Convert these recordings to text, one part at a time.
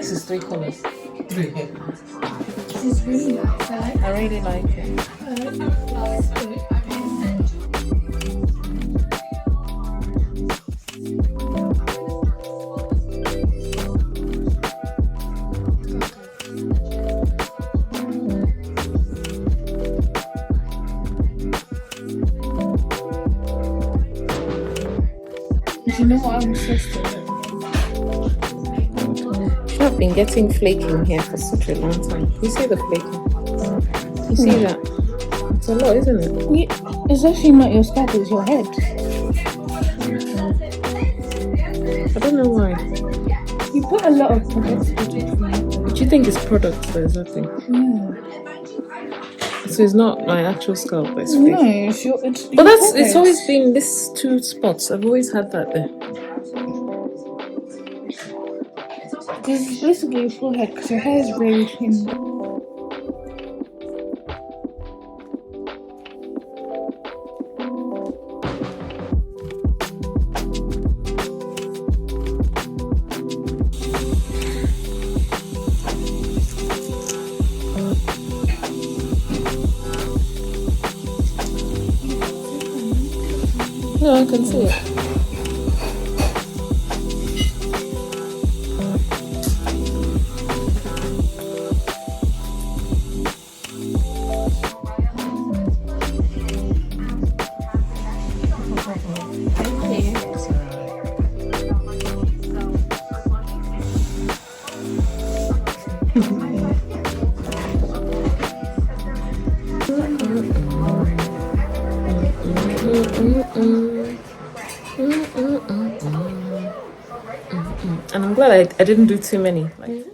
This is 3 colors. Three. This is really nice. I really like it. You know what I'm obsessed with? I've been getting flaking here for such a long time. You see the flaking? You see that? It's a lot, isn't it? It's actually not your scalp, it's your head. I don't know why. You put a lot of products into it. Do you think it's product or something? Yeah. So it's not my actual scalp, but it's fake. No, it's your. But it's always been these 2 spots. I've always had that there. This is basically your forehead because your hair is very thin. No, I can see it. And I'm glad I didn't do too many. Like,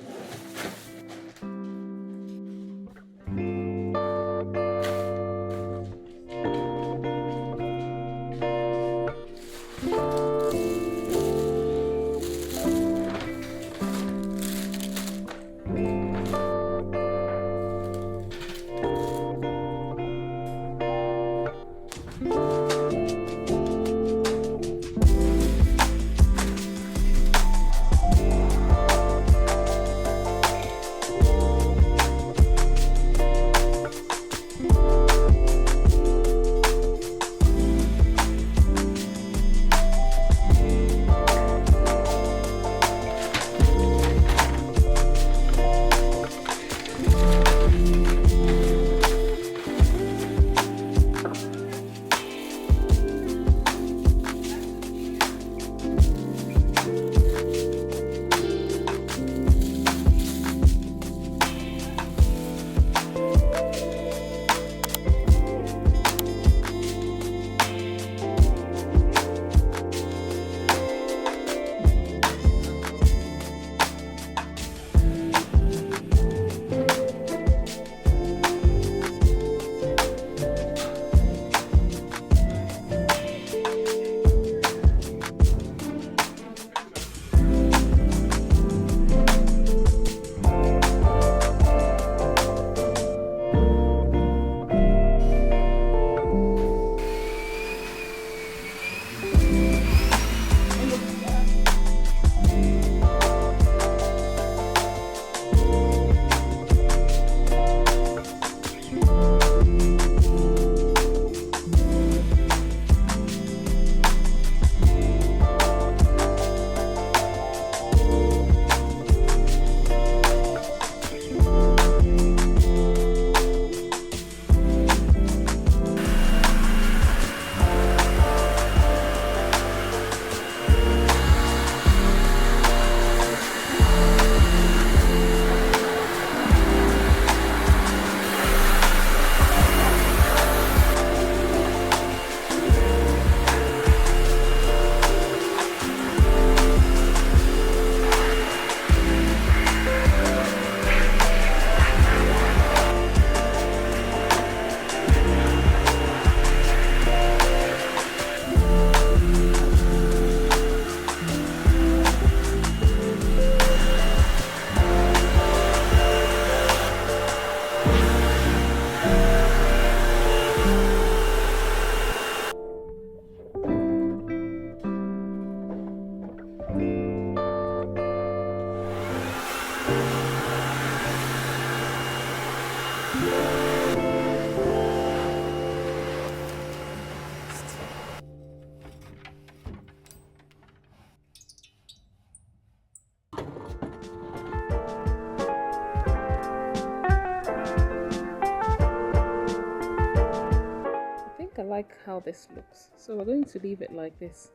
like how this looks, so we're going to leave it like this.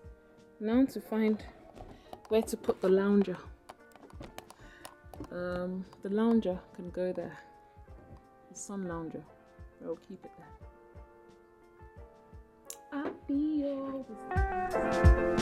Now to find where to put the lounger. The lounger can go there. The sun lounger. I'll keep it there. I'll be yours.